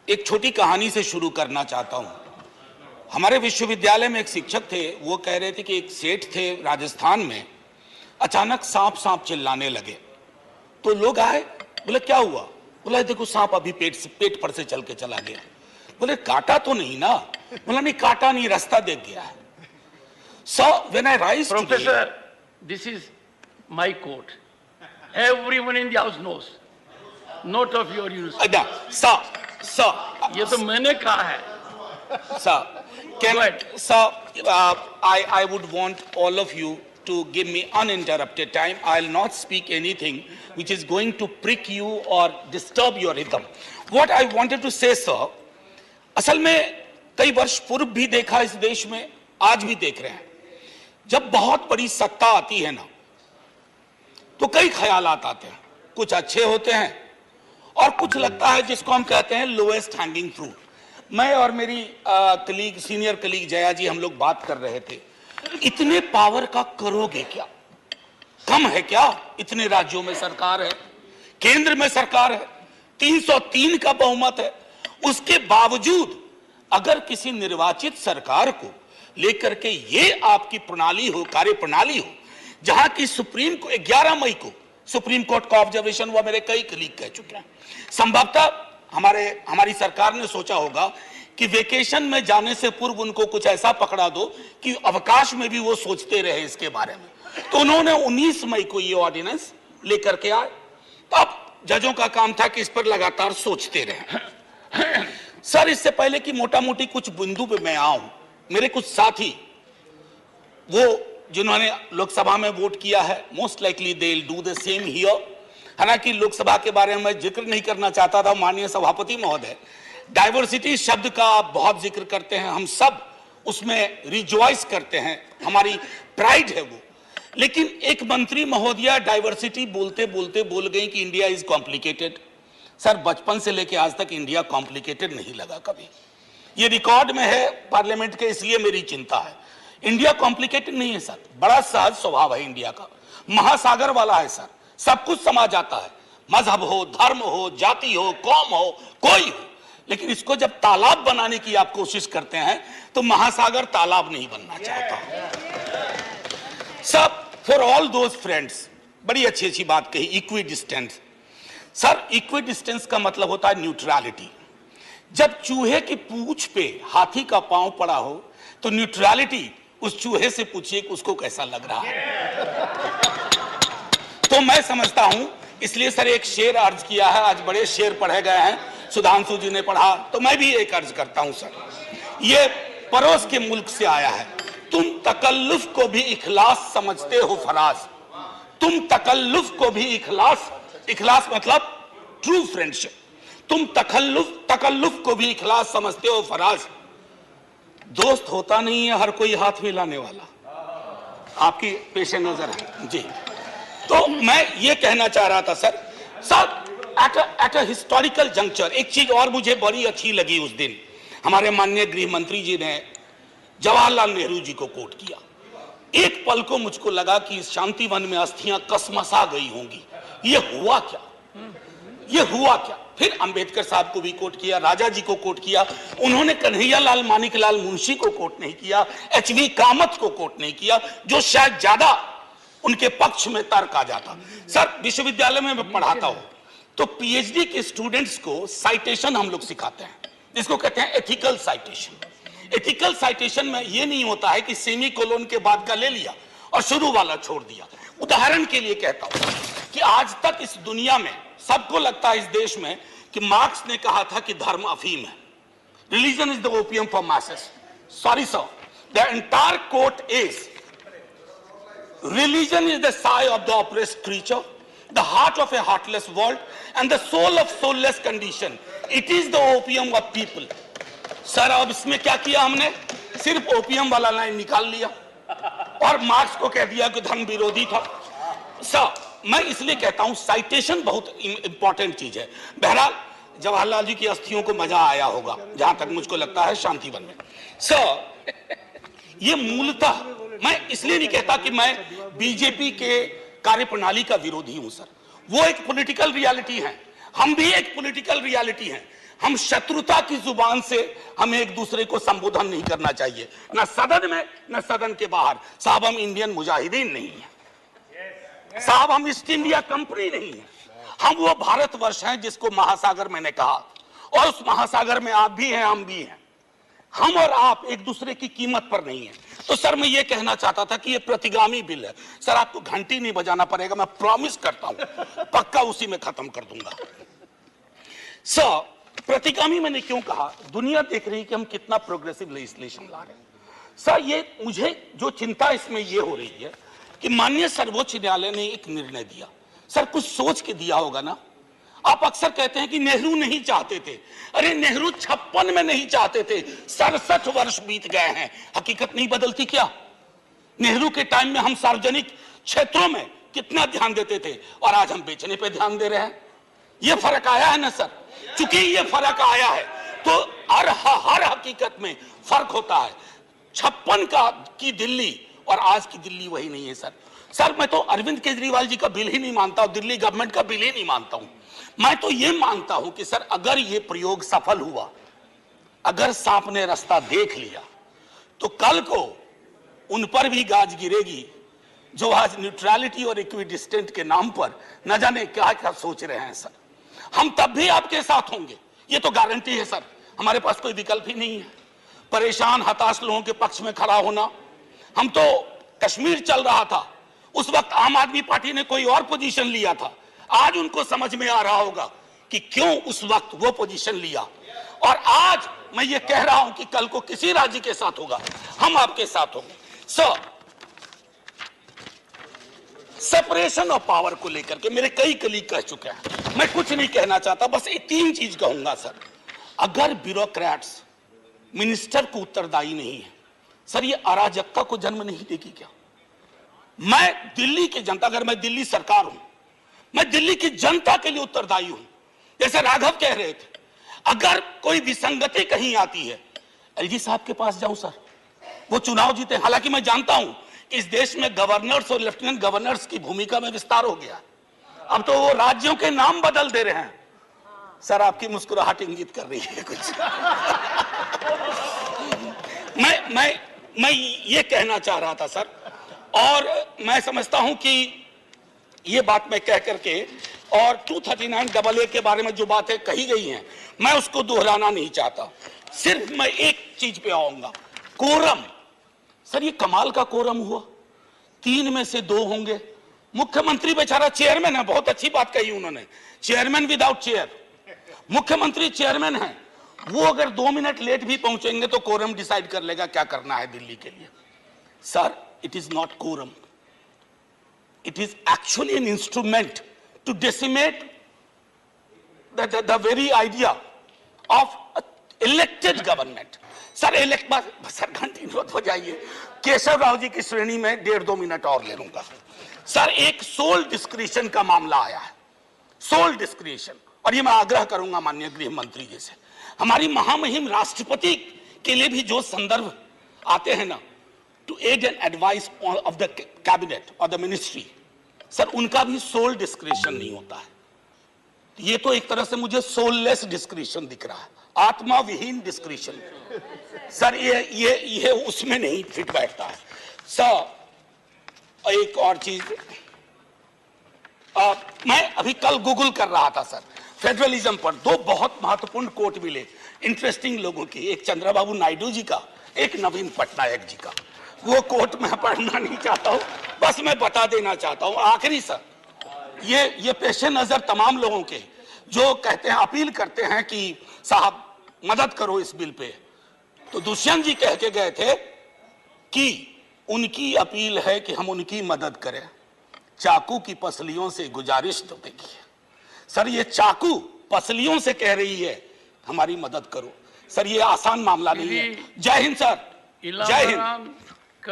एक छोटी कहानी से शुरू करना चाहता हूं। हमारे विश्वविद्यालय में एक शिक्षक थे, वो कह रहे थे कि एक सेठ थे राजस्थान में, अचानक सांप सांप चिल्लाने लगे। तो लोग आए, बोले क्या हुआ? बोला देखो सांप अभी पेट पर से चल के चला गया। बोले काटा तो नहीं ना? बोला नहीं काटा नहीं, रास्ता देख गया है। So when I rise today, Professor, this is my quote. Everyone in the house knows. Note of your use. Sir, ये तो मैंने कहा है. Sir, Go ahead. Sir, I would want all of you to give me uninterrupted time. I'll not speak anything which is going to prick you or disturb your rhythm. What I wanted to say, sir, असल में कई वर्ष पूर्व भी देखा इस देश में, आज भी देख रहे हैं। जब बहुत बड़ी सत्ता आती है ना, तो कई ख्यालात आते हैं। कुछ अच्छे होते हैं और कुछ लगता है जिसको हम कहते हैं लोएस्ट हैंगिंग फ्रूट। मैं और मेरी सीनियर कलीग जया जी, हम लोग बात कर रहे थे, इतने पावर का करोगे क्या? कम है क्या? इतने राज्यों में सरकार है, केंद्र में सरकार है, 303 का बहुमत है। उसके बावजूद अगर किसी निर्वाचित सरकार को लेकर के ये आपकी प्रणाली हो, कार्य प्रणाली हो, जहां की सुप्रीम को 11 मई को सुप्रीम कोर्ट का ऑब्जर्वेशन हुआ, मेरे कई कलीग कह चुके हैं। संभवतः हमारी सरकार ने सोचा होगा कि वेकेशन में जाने से पूर्व उनको कुछ ऐसा पकड़ा दो कि अवकाश में भी वो सोचते रहे इसके बारे में। तो उन्होंने 19 मई को ये ऑर्डिनेंस लेकर के आए। तो अब जजों का काम था कि इस पर लगातार सोचते रहे। सर, इससे पहले कि मोटा मोटी कुछ बिंदु पे मैं आऊं, मेरे कुछ साथी वो जिन्होंने लोकसभा में वोट किया है, most likely they will do the same here. हालांकि लोकसभा के बारे में मैं जिक्र नहीं करना चाहता था, माननीय सभापति महोदय डाइवर्सिटी शब्द का आप बहुत जिक्र करते हैं, हम सब उसमें रिजॉइस करते हैं, हमारी प्राइड है वो। लेकिन एक मंत्री महोदया डाइवर्सिटी बोलते बोलते बोल गई कि इंडिया इज कॉम्प्लिकेटेड। सर, बचपन से लेके आज तक इंडिया कॉम्प्लिकेटेड नहीं लगा कभी। ये रिकॉर्ड में है पार्लियामेंट के, इसलिए मेरी चिंता है। इंडिया कॉम्प्लिकेटेड नहीं है सर, बड़ा सहज स्वभाव है इंडिया का, महासागर वाला है सर, सब कुछ समा जाता है, मजहब हो, धर्म हो, जाति हो, कौम हो, कोई हो। लेकिन इसको जब तालाब बनाने की आप कोशिश करते हैं तो महासागर तालाब नहीं बनना चाहता। सब फॉर ऑल दोज फ्रेंड्स, बड़ी अच्छी अच्छी बात कही, equi distance. Sir, equi distance का मतलब होता है न्यूट्रलिटी। जब चूहे की पूंछ पे हाथी का पांव पड़ा हो तो न्यूट्रलिटी उस चूहे से पूछिए कि उसको कैसा लग रहा है। तो मैं समझता हूं, इसलिए सर एक शेर अर्ज किया है, आज बड़े शेर पढ़े गए हैं, सुधांशु जी ने पढ़ा, तो मैं भी एक अर्ज करता हूं सर। ये पड़ोस के मुल्क से आया है। तुम तकल्लुफ को भी इखलास समझते हो फराज, तुम तकल्लुफ को भी इखलास मतलब ट्रू फ्रेंडशिप, तुम तकल्लुफ को भी इखलास समझते हो फराज। दोस्त होता नहीं है हर कोई हाथ मिलाने वाला, आपकी पेशे नजर है जी। तो मैं ये कहना चाह रहा था sir, at a historical juncture एक चीज और मुझे बड़ी अच्छी लगी। उस दिन हमारे माननीय गृह मंत्री जी ने जवाहरलाल नेहरू जी को कोट किया। एक पल को मुझको लगा कि इस शांतिवन में अस्थियां कसमसा गई होंगी। ये हुआ क्या? ये हुआ क्या? फिर अंबेडकर साहब को भी कोट किया, राजा जी को कोट किया, उन्होंने कन्हैयालाल मानिकलाल मुंशी को कोट नहीं किया, एचवी कामत को कोट नहीं किया, जो शायद ज्यादा उनके पक्ष में तर्क आ जाता। सर, विश्वविद्यालय में मैं पढ़ाता हूं तो पीएचडी के स्टूडेंट्स को साइटेशन हम लोग सिखाते हैं, जिसको कहते हैं एथिकल साइटेशन। एथिकल साइटेशन में यह नहीं होता है कि सेमी कोलोन के बाद का ले लिया और शुरू वाला छोड़ दिया। उदाहरण के लिए कहता हूं कि आज तक इस दुनिया में सबको लगता है इस देश में कि मार्क्स ने कहा था कि धर्म अफीम है, religion is the opium for masses. Sorry sir, the entire quote is religion is the sigh of the oppressed creature, the heart of a heartless world, and the soul of soulless condition. It is the opium of people. Sir, अब इसमें क्या किया हमने? सिर्फ opium वाला line निकाल लिया और मार्क्स को कह दिया कि धर्म विरोधी था। सर, मैं इसलिए कहता हूं साइटेशन बहुत इंपॉर्टेंट चीज है। बहरहाल जवाहरलाल जी की अस्थियों को मजा आया होगा, जहां तक मुझको लगता है शांतिवन में। सर, ये मूलतः मैं इसलिए नहीं कहता कि मैं बीजेपी के कार्यप्रणाली का विरोधी हूं सर, वो एक पॉलिटिकल रियलिटी है, हम भी एक पॉलिटिकल रियलिटी हैं। हम शत्रुता की जुबान से हमें एक दूसरे को संबोधन नहीं करना चाहिए, न सदन में न सदन के बाहर। साहब हम इंडियन मुजाहिदीन नहीं है साहब, हम ईस्ट इंडिया कंपनी नहीं है, हम वो भारतवर्ष हैं जिसको महासागर मैंने कहा, और उस महासागर में आप भी हैं, हम भी हैं। हम और आप एक दूसरे की कीमत पर नहीं है। तो सर मैं ये कहना चाहता था कि ये प्रतिगामी बिल है। सर आपको घंटी नहीं बजाना पड़ेगा, मैं प्रॉमिस करता हूं, पक्का उसी में खत्म कर दूंगा। सर प्रतिगामी मैंने क्यों कहा, दुनिया देख रही है कि हम कितना प्रोग्रेसिव लेजिस्लेशन ला रहे हैं। सर ये मुझे जो चिंता इसमें ये हो रही है कि माननीय सर्वोच्च न्यायालय ने एक निर्णय दिया। सर कुछ सोच के दिया होगा ना। आप अक्सर कहते हैं कि नेहरू नहीं चाहते थे, अरे नेहरू 56 में नहीं चाहते थे, 67 वर्ष बीत गए हैं, हकीकत नहीं बदलती क्या? नेहरू के टाइम में हम सार्वजनिक क्षेत्रों में कितना ध्यान देते थे और आज हम बेचने पे ध्यान दे रहे हैं। ये फर्क आया है ना सर। चूंकि ये फर्क आया है तो हर हकीकत में फर्क होता है। 56 की दिल्ली और आज की दिल्ली वही नहीं है सर। सर मैं तो अरविंद केजरीवाल जी का बिल ही नहीं मानता हूं, दिल्ली गवर्नमेंट का बिल ही नहीं मानता हूं। मैं तो ये मानता हूं कि सर अगर ये प्रयोग सफल हुआ, अगर सांप ने रास्ता देख लिया, तो कल को उन पर भी गाज गिरेगी जो आज न्यूट्रलिटी और इक्विडिस्टेंट के नाम पर न जाने क्या क्या सोच रहे हैं। सर हम तब भी आपके साथ होंगे, ये तो गारंटी है सर, हमारे पास कोई विकल्प ही नहीं है। परेशान हताश लोगों के पक्ष में खड़ा होना। हम तो कश्मीर चल रहा था, उस वक्त आम आदमी पार्टी ने कोई और पोजीशन लिया था, आज उनको समझ में आ रहा होगा कि क्यों उस वक्त वो पोजीशन लिया। और आज मैं ये कह रहा हूं कि कल को किसी राज्य के साथ होगा, हम आपके साथ होंगे। सर सेपरेशन ऑफ पावर को लेकर के मेरे कई कलीग कह चुके हैं, मैं कुछ नहीं कहना चाहता, बस ये 3 चीज कहूंगा सर। अगर ब्यूरोक्रेट्स मिनिस्टर को उत्तरदायी नहीं है, सर ये अराजकता को जन्म नहीं देगी क्या? मैं दिल्ली की जनता, अगर मैं दिल्ली सरकार हूं, मैं दिल्ली की जनता के लिए उत्तरदायी हूं। जैसे राघव कह रहे थे, अगर कोई विसंगति कहीं आती है, एलजी साहब के पास जाऊं सर, वो चुनाव जीते। हालांकि मैं जानता हूं इस देश में गवर्नर्स और लेफ्टिनेंट गवर्नर्स की भूमिका में विस्तार हो गया, अब तो वो राज्यों के नाम बदल दे रहे हैं। सर आपकी मुस्कुराहट इंगित कर रही है कुछ। मैं ये कहना चाह रहा था सर, और मैं समझता हूं कि ये बात मैं कह करके, और 239AA के बारे में जो बातें कही गई हैं मैं उसको दोहराना नहीं चाहता। सिर्फ मैं एक चीज पे आऊंगा, कोरम। सर ये कमाल का कोरम हुआ, 3 में से 2 होंगे। मुख्यमंत्री बेचारा चेयरमैन है, बहुत अच्छी बात कही उन्होंने, चेयरमैन विदाउट चेयर। मुख्यमंत्री चेयरमैन है, वो अगर 2 मिनट लेट भी पहुंचेंगे तो कोरम डिसाइड कर लेगा क्या करना है दिल्ली के लिए। Sir it is not quorum, it is actually an instrument to decimate the very idea of elected government. Sir sir घंटी मत बजाइए, केशव राव जी की श्रेणी में 1.5-2 मिनट और ले लूंगा। सर एक सोल डिस्क्रिशन का मामला आया है, सोल डिस्क्रिशन, और ये मैं आग्रह करूंगा माननीय गृह मंत्री जी से, हमारी महामहिम राष्ट्रपति के लिए भी जो संदर्भ आते हैं ना, to aid and advice of the cabinet or the ministry, sir उनका भी सोल डिस्क्रिशन नहीं होता है। ये तो एक तरह से मुझे सोललेस डिस्क्रिशन दिख रहा है, आत्मा विहीन डिस्क्रिशन। सर ये उसमें नहीं फिट बैठता है। सर एक और चीज, मैं अभी कल गूगल कर रहा था सर, फेडरलिज्म पर 2 बहुत महत्वपूर्ण कोट मिले इंटरेस्टिंग लोगों की, एक चंद्रबाबू नायडू जी का, एक नवीन पटनायक जी का। वो कोट मैं पढ़ना नहीं चाहता हूं, बस मैं बता देना चाहता हूं। आखिरी सर, ये पेशे नजर तमाम लोगों के जो कहते हैं, अपील करते हैं कि साहब मदद करो इस बिल पे, तो दुष्यंत जी कह के गए थे कि उनकी अपील है कि हम उनकी मदद करें, चाकू की पसलियों से गुजारिश तो देखिए। सर ये चाकू पसलियों से कह रही है हमारी मदद करो। सर ये आसान मामला नहीं है। जय हिंद सर, जय हिंद।